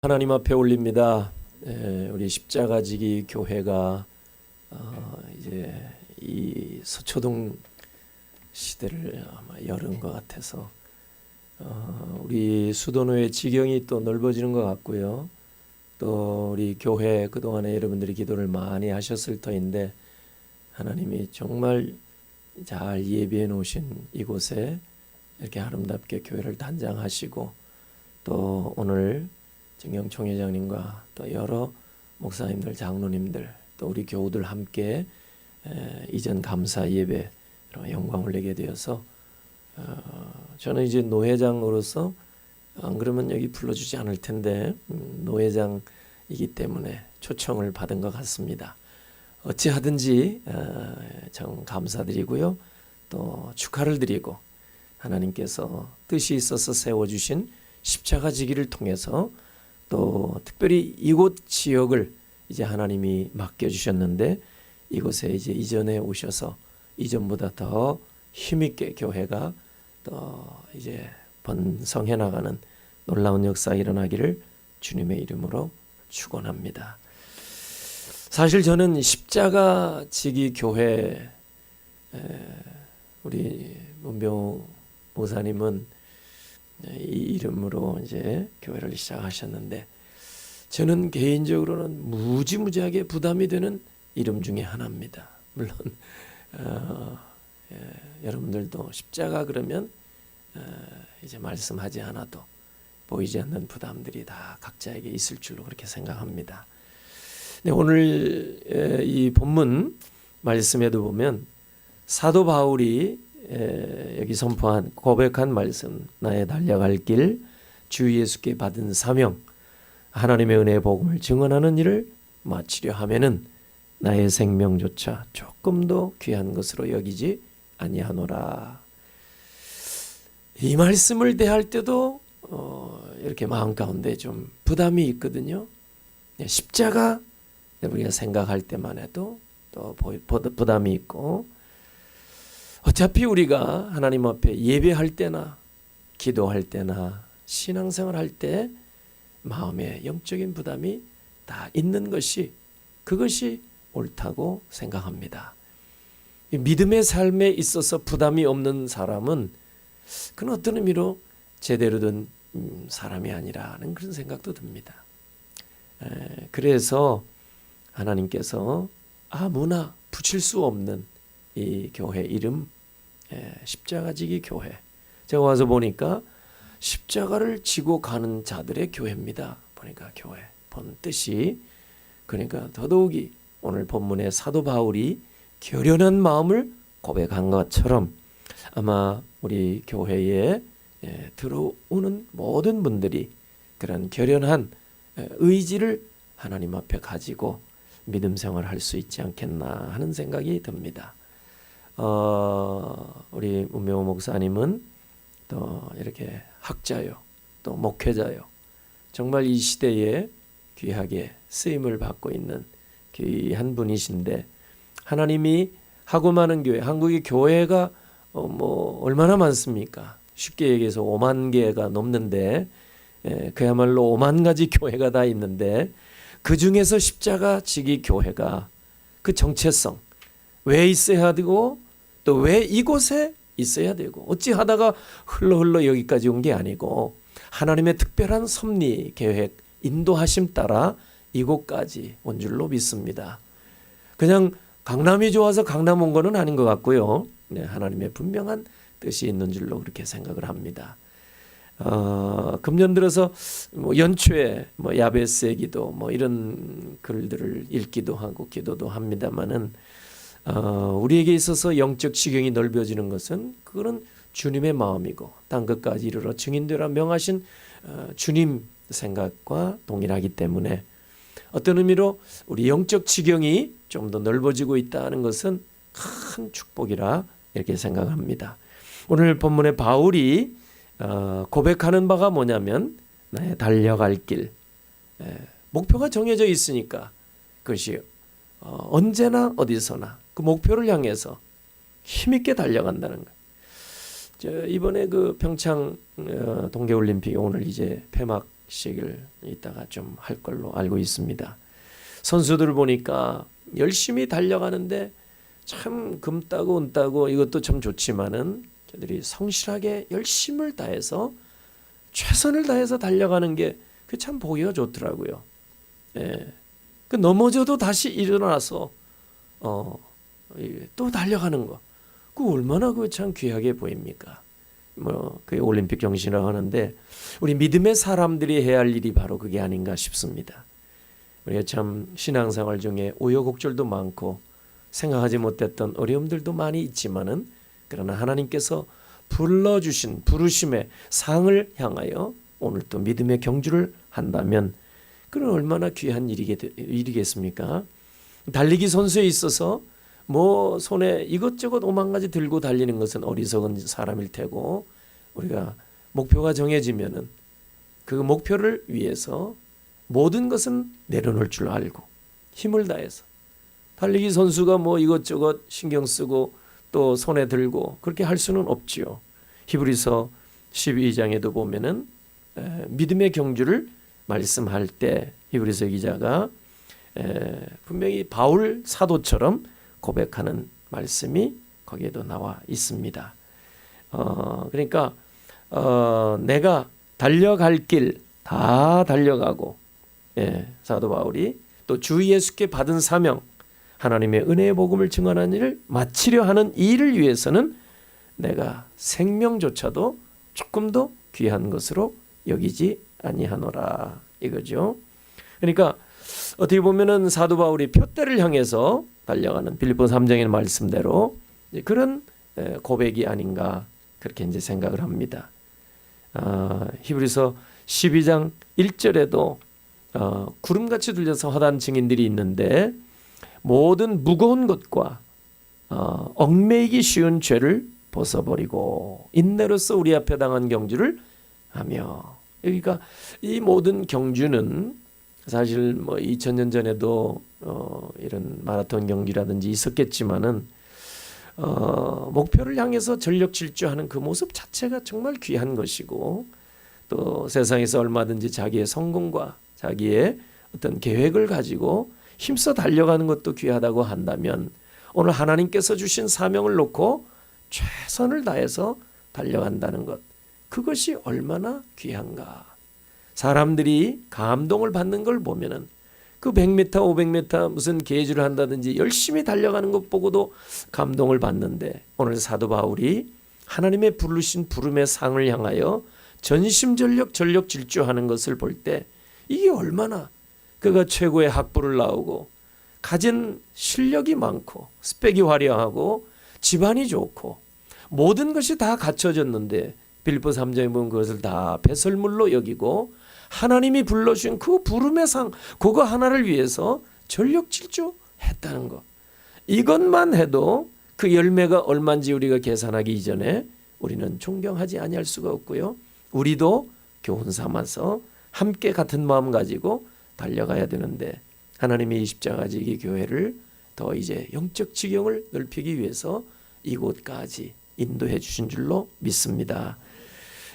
하나님 앞에 올립니다. 우리 십자가지기 교회가 이제 이 서초동 시대를 아마 열은 것 같아서 우리 수도노의 지경이 또 넓어지는 것 같고요. 또 우리 교회 그동안에 여러분들이 기도를 많이 하셨을 터인데 하나님이 정말 잘 예비해 놓으신 이곳에 이렇게 아름답게 교회를 단장하시고 또 오늘 정경 총회장님과 또 여러 목사님들, 장로님들, 또 우리 교우들 함께 이전 감사 예배로 영광을 내게 되어서 저는 이제 노회장으로서 안 그러면 여기 불러주지 않을 텐데 노회장이기 때문에 초청을 받은 것 같습니다. 어찌하든지 참 감사드리고요. 또 축하를 드리고 하나님께서 뜻이 있어서 세워주신 십자가지기를 통해서 또 특별히 이곳 지역을 이제 하나님이 맡겨주셨는데 이곳에 이제 이전에 오셔서 이전보다 더 힘있게 교회가 또 이제 번성해 나가는 놀라운 역사 일어나기를 주님의 이름으로 축원합니다. 사실 저는 십자가지기 교회 우리 문병호 목사님은 이 이름으로 이제 교회를 시작하셨는데 저는 개인적으로는 무지무지하게 부담이 되는 이름 중에 하나입니다. 물론 여러분들도 십자가 그러면 이제 말씀하지 않아도 보이지 않는 부담들이 다 각자에게 있을 줄로 그렇게 생각합니다. 네, 오늘 이 본문 말씀에도 보면 사도 바울이 여기 선포한 고백한 말씀, 나의 달려갈 길, 주 예수께 받은 사명, 하나님의 은혜의 복음을 증언하는 일을 마치려 하면은 나의 생명조차 조금도 귀한 것으로 여기지 아니하노라. 이 말씀을 대할 때도 이렇게 마음 가운데 좀 부담이 있거든요. 십자가 우리가 생각할 때만 해도 또 부담이 있고 어차피 우리가 하나님 앞에 예배할 때나 기도할 때나 신앙생활 할 때 마음에 영적인 부담이 다 있는 것이 그것이 옳다고 생각합니다. 믿음의 삶에 있어서 부담이 없는 사람은 그건 어떤 의미로 제대로 된 사람이 아니라는 그런 생각도 듭니다. 그래서 하나님께서 아무나 붙일 수 없는 이 교회 이름 십자가지기 교회, 제가 와서 보니까 십자가를 지고 가는 자들의 교회입니다. 보니까 교회 본 뜻이 그러니까 더더욱이 오늘 본문의 사도 바울이 결연한 마음을 고백한 것처럼 아마 우리 교회에 들어오는 모든 분들이 그런 결연한 의지를 하나님 앞에 가지고 믿음 생활을 할 수 있지 않겠나 하는 생각이 듭니다. 우리 문명호 목사님은 또 이렇게 학자요, 또 목회자요. 정말 이 시대에 귀하게 쓰임을 받고 있는 귀한 분이신데 하나님이 하고 많은 교회, 한국의 교회가 얼마나 많습니까? 쉽게 얘기해서 5만 개가 넘는데 그야말로 5만 가지 교회가 다 있는데 그 중에서 십자가지기 교회가 그 정체성 왜 있어야 되고 또 왜 이곳에 있어야 되고 어찌 하다가 흘러 여기까지 온 게 아니고 하나님의 특별한 섭리 계획 인도하심 따라 이곳까지 온 줄로 믿습니다. 그냥 강남이 좋아서 강남 온 거는 아닌 것 같고요. 네, 하나님의 분명한 뜻이 있는 줄로 그렇게 생각을 합니다. 금년 들어서 연초에 야베스의 기도 이런 글들을 읽기도 하고 기도도 합니다만은 우리에게 있어서 영적 지경이 넓어지는 것은 그거는 주님의 마음이고 땅 끝까지 이르러 증인되라 명하신 주님 생각과 동일하기 때문에 어떤 의미로 우리 영적 지경이 좀 더 넓어지고 있다는 것은 큰 축복이라 이렇게 생각합니다. 오늘 본문에 바울이 고백하는 바가 뭐냐면 나의 달려갈 길, 목표가 정해져 있으니까 그것이 언제나 어디서나 그 목표를 향해서 힘있게 달려간다는 것. 이번에 그 평창 동계올림픽이 오늘 이제 폐막 시식을 이따가 좀 할 걸로 알고 있습니다. 선수들 보니까 열심히 달려가는데 참 금 따고 은 따고 이것도 참 좋지만은 저들이 성실하게 열심을 다해서 최선을 다해서 달려가는 게 그 참 보기가 좋더라고요. 예. 그 넘어져도 다시 일어나서 또 달려가는 거. 그 얼마나 그 참 귀하게 보입니까? 그 올림픽 정신이라고 하는데 우리 믿음의 사람들이 해야 할 일이 바로 그게 아닌가 싶습니다. 우리가 참 신앙생활 중에 우여곡절도 많고 생각하지 못했던 어려움들도 많이 있지만은 그러나 하나님께서 불러주신 부르심의 상을 향하여 오늘 또 믿음의 경주를 한다면 그건 얼마나 귀한 일이겠습니까? 달리기 선수에 있어서 뭐 손에 이것저것 오만 가지 들고 달리는 것은 어리석은 사람일 테고 우리가 목표가 정해지면은 그 목표를 위해서 모든 것은 내려놓을 줄 알고 힘을 다해서 달리기 선수가 뭐 이것저것 신경 쓰고 또 손에 들고 그렇게 할 수는 없지요. 히브리서 12장에도 보면은 믿음의 경주를 말씀할 때 히브리서 기자가 분명히 바울 사도처럼 고백하는 말씀이 거기에도 나와 있습니다. 그러니까 내가 달려갈 길 다 달려가고 사도 바울이 또 주 예수께 받은 사명 하나님의 은혜의 복음을 증언하는 일을 마치려 하는 이 일을 위해서는 내가 생명조차도 조금 더 귀한 것으로 여기지 아니하노라 이거죠. 그러니까 어떻게 보면은 사도 바울이 표대를 향해서 달려가는 빌립보서 3장의 말씀대로 그런 고백이 아닌가 그렇게 이제 생각을 합니다. 히브리서 12장 1절에도 구름같이 들려서 허다한 증인들이 있는데 모든 무거운 것과 얽매이기 쉬운 죄를 벗어버리고 인내로서 우리 앞에 당한 경주를 하며 그러니까 이 모든 경주는 사실 뭐 2000년 전에도 이런 마라톤 경기라든지 있었겠지만은 목표를 향해서 전력 질주하는 그 모습 자체가 정말 귀한 것이고 또 세상에서 얼마든지 자기의 성공과 자기의 어떤 계획을 가지고 힘써 달려가는 것도 귀하다고 한다면 오늘 하나님께서 주신 사명을 놓고 최선을 다해서 달려간다는 것 그것이 얼마나 귀한가. 사람들이 감동을 받는 걸 보면은 그 100m, 500m 무슨 계주를 한다든지 열심히 달려가는 것 보고도 감동을 받는데 오늘 사도 바울이 하나님의 부르신 부름의 상을 향하여 전심전력 전력 질주하는 것을 볼 때 이게 얼마나 그가 최고의 학부를 나오고 가진 실력이 많고 스펙이 화려하고 집안이 좋고 모든 것이 다 갖춰졌는데 빌립보서 3장에 보면 그것을 다 배설물로 여기고 하나님이 불러주신 그 부름의 상 그거 하나를 위해서 전력 질주했다는 것 이것만 해도 그 열매가 얼마인지 우리가 계산하기 이전에 우리는 존경하지 아니할 수가 없고요. 우리도 교훈 삼아서 함께 같은 마음 가지고 달려가야 되는데 하나님이 이 십자가지기 교회를 더 이제 영적 지경을 넓히기 위해서 이곳까지 인도해 주신 줄로 믿습니다.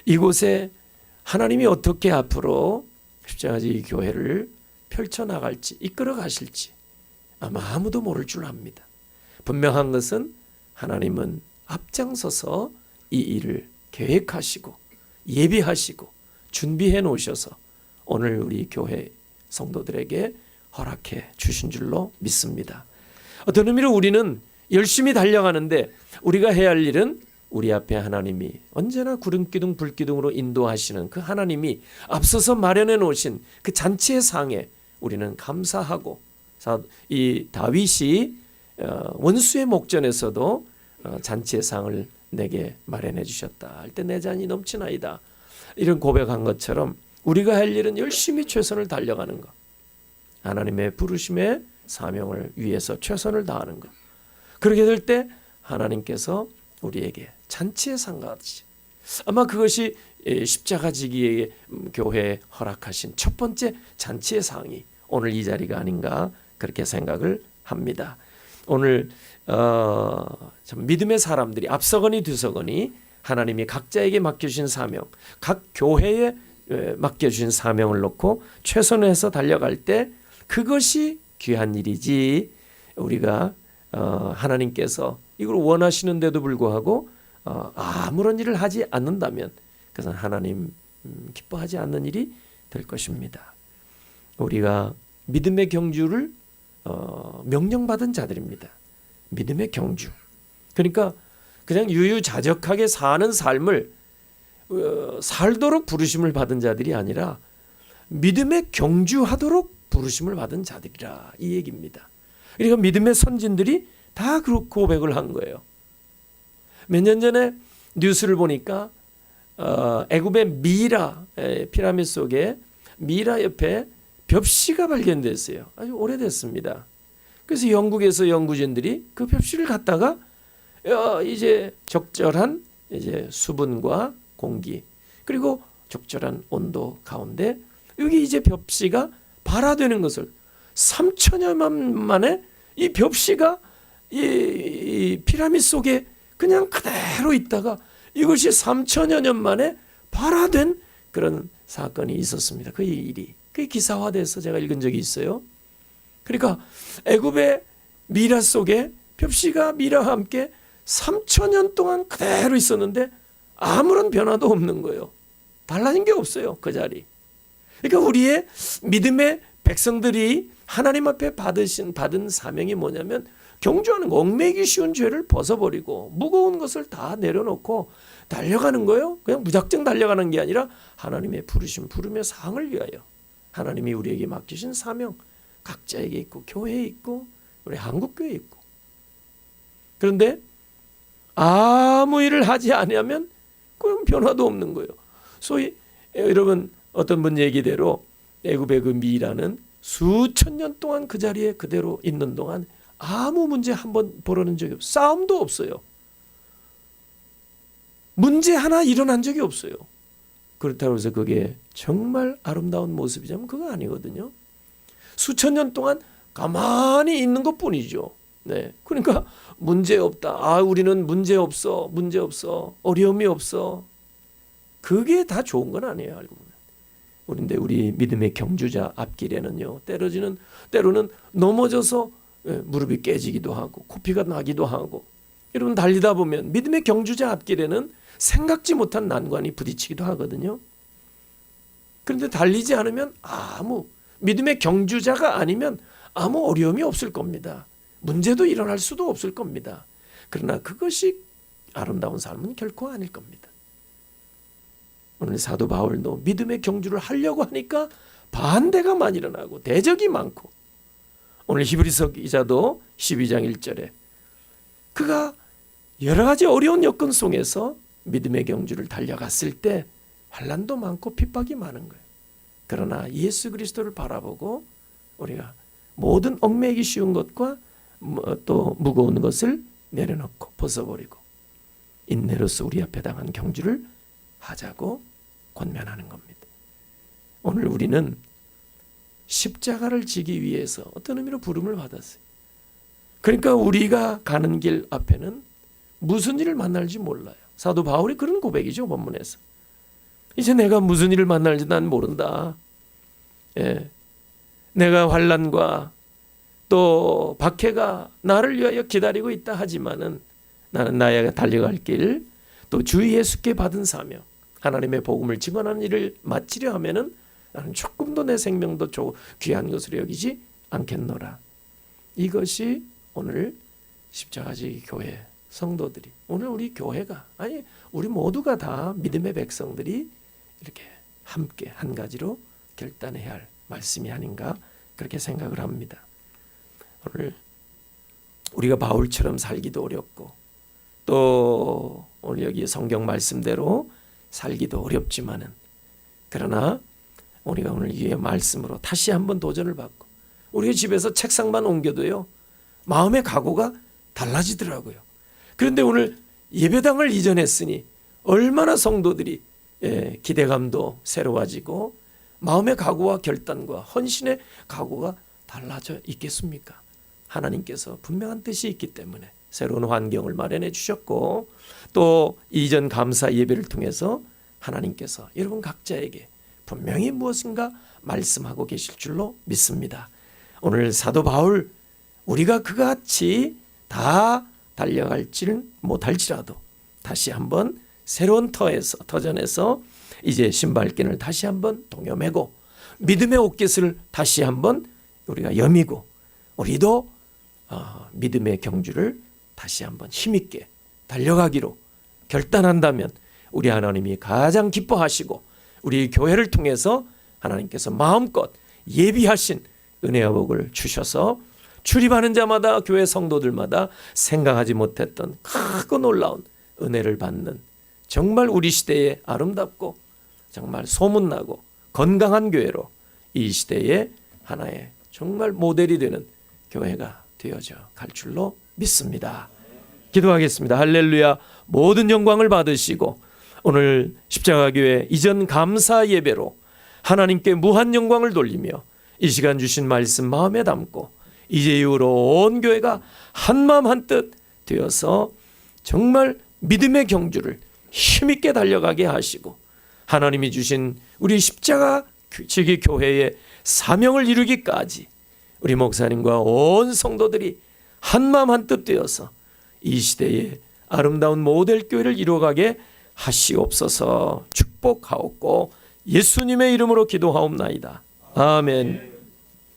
이곳에 하나님이 어떻게 앞으로 십자가지기 교회를 펼쳐나갈지 이끌어 가실지 아마 아무도 모를 줄 압니다. 분명한 것은 하나님은 앞장서서 이 일을 계획하시고 예비하시고 준비해 놓으셔서 오늘 우리 교회 성도들에게 허락해 주신 줄로 믿습니다. 어떤 의미로 우리는 열심히 달려가는데 우리가 해야 할 일은 우리 앞에 하나님이 언제나 구름기둥 불기둥으로 인도하시는 그 하나님이 앞서서 마련해 놓으신 그 잔치의 상에 우리는 감사하고 이 다윗이 원수의 목전에서도 잔치의 상을 내게 마련해 주셨다 할 때 내 잔이 넘치나이다 이런 고백한 것처럼 우리가 할 일은 열심히 최선을 달려가는 것 하나님의 부르심의 사명을 위해서 최선을 다하는 것 그렇게 될 때 하나님께서 우리에게 잔치의 상과 같이 아마 그것이 십자가지기의 교회에 허락하신 첫 번째 잔치의 상이 오늘 이 자리가 아닌가 그렇게 생각을 합니다. 오늘 참 믿음의 사람들이 앞서거니 뒤서거니 하나님이 각자에게 맡겨주신 사명 각 교회의 맡겨주신 사명을 놓고 최선을 해서 달려갈 때 그것이 귀한 일이지, 우리가 하나님께서 이걸 원하시는데도 불구하고 아무런 일을 하지 않는다면 그것은 하나님 기뻐하지 않는 일이 될 것입니다. 우리가 믿음의 경주를 명령받은 자들입니다. 믿음의 경주. 그러니까 그냥 유유자적하게 사는 삶을 살도록 부르심을 받은 자들이 아니라 믿음의 경주하도록 부르심을 받은 자들이라, 이 얘기입니다. 그러니까 믿음의 선진들이 다 그렇게 고백을 한 거예요. 몇 년 전에 뉴스를 보니까 애굽의 미라, 피라미드 속에 미라 옆에 벽시가 발견됐어요. 아주 오래됐습니다. 그래서 영국에서 연구진들이 그 벽시를 갖다가 이제 적절한 이제 수분과 공기 그리고 적절한 온도 가운데 여기 이제 벽시가 발화되는 것을 3천여 년 만에 이 벽시가 이 피라미드 속에 그냥 그대로 있다가 이것이 3천여 년 만에 발화된 그런 사건이 있었습니다. 그 일이 그게 기사화돼서 제가 읽은 적이 있어요. 그러니까 애굽의 미라 속에 벽시가 미라와 함께 3천년 동안 그대로 있었는데 아무런 변화도 없는 거예요. 달라진 게 없어요, 그 자리. 그러니까 우리의 믿음의 백성들이 하나님 앞에 받은 사명이 뭐냐면 경주하는 거, 얽매이기 쉬운 죄를 벗어버리고 무거운 것을 다 내려놓고 달려가는 거예요. 그냥 무작정 달려가는 게 아니라 하나님의 부름의 사항을 위하여 하나님이 우리에게 맡기신 사명, 각자에게 있고 교회에 있고 우리 한국교회에 있고. 그런데 아무 일을 하지 않으면 그건 변화도 없는 거예요. 소위 여러분 어떤 분 얘기대로 애굽의 그 미라는 수천 년 동안 그 자리에 그대로 있는 동안 아무 문제 한번 벌어진 적이 없어요. 싸움도 없어요. 문제 하나 일어난 적이 없어요. 그렇다고 해서 그게 정말 아름다운 모습이자면 그거 아니거든요. 수천 년 동안 가만히 있는 것뿐이죠. 네, 그러니까 문제 없다. 우리는 문제 없어, 어려움이 없어. 그게 다 좋은 건 아니에요, 알고 보면. 그런데 우리 믿음의 경주자 앞길에는요, 때로는 넘어져서 무릎이 깨지기도 하고 코피가 나기도 하고, 여러분 달리다 보면 믿음의 경주자 앞길에는 생각지 못한 난관이 부딪히기도 하거든요. 그런데 달리지 않으면 믿음의 경주자가 아니면 아무 어려움이 없을 겁니다. 문제도 일어날 수도 없을 겁니다. 그러나 그것이 아름다운 삶은 결코 아닐 겁니다. 오늘 사도 바울도 믿음의 경주를 하려고 하니까 반대가 많이 일어나고 대적이 많고, 오늘 히브리서 기자도 12장 1절에 그가 여러 가지 어려운 여건 속에서 믿음의 경주를 달려갔을 때 환난도 많고 핍박이 많은 거예요. 그러나 예수 그리스도를 바라보고 우리가 모든 얽매이기 쉬운 것과 또 무거운 것을 내려놓고 벗어버리고 인내로서 우리 앞에 당한 경주를 하자고 권면하는 겁니다. 오늘 우리는 십자가를 지기 위해서 어떤 의미로 부름을 받았어요. 그러니까 우리가 가는 길 앞에는 무슨 일을 만날지 몰라요. 사도 바울이 그런 고백이죠, 본문에서. 이제 내가 무슨 일을 만날지 난 모른다. 내가 환난과 또 박해가 나를 위하여 기다리고 있다 하지만은 나는 나의 달려갈 길, 또 주 예수께 받은 사명, 하나님의 복음을 증언하는 일을 마치려 하면은 나는 조금도 내 생명도 귀한 것으로 여기지 않겠노라. 이것이 오늘 십자가지기 교회 성도들이, 오늘 우리 교회가, 우리 모두가 다 믿음의 백성들이 이렇게 함께 한 가지로 결단해야 할 말씀이 아닌가 그렇게 생각을 합니다. 오늘 우리가 바울처럼 살기도 어렵고 또 오늘 여기 성경 말씀대로 살기도 어렵지만은, 그러나 우리가 오늘 이 말씀으로 다시 한번 도전을 받고 우리가 집에서 책상만 옮겨도요 마음의 각오가 달라지더라고요. 그런데 오늘 예배당을 이전했으니 얼마나 성도들이 기대감도 새로워지고 마음의 각오와 결단과 헌신의 각오가 달라져 있겠습니까? 하나님께서 분명한 뜻이 있기 때문에 새로운 환경을 마련해 주셨고, 또 이전 감사 예배를 통해서 하나님께서 여러분 각자에게 분명히 무엇인가 말씀하고 계실 줄로 믿습니다. 오늘 사도 바울, 우리가 그같이 다 달려갈지는 못할지라도 다시 한번 새로운 터전에서 이제 신발끈을 다시 한번 동여매고 믿음의 옷깃을 다시 한번 우리가 여미고 우리도 믿음의 경주를 다시 한번 힘있게 달려가기로 결단한다면 우리 하나님이 가장 기뻐하시고 우리 교회를 통해서 하나님께서 마음껏 예비하신 은혜와 복을 주셔서 출입하는 자마다 교회 성도들마다 생각하지 못했던 크고 놀라운 은혜를 받는 정말 우리 시대에 아름답고 정말 소문나고 건강한 교회로 이 시대에 하나의 정말 모델이 되는 교회가 되어져 갈 줄로 믿습니다. 기도하겠습니다. 할렐루야. 모든 영광을 받으시고 오늘 십자가교회 이전 감사 예배로 하나님께 무한 영광을 돌리며 이 시간 주신 말씀 마음에 담고 이제 이후로 온 교회가 한마음 한뜻 되어서 정말 믿음의 경주를 힘있게 달려가게 하시고 하나님이 주신 우리 십자가 지기 교회의 사명을 이루기까지 우리 목사님과 온 성도들이 한마음 한뜻 되어서 이 시대에 아름다운 모델 교회를 이루어가게 하시옵소서. 축복하옵고 예수님의 이름으로 기도하옵나이다. 아멘.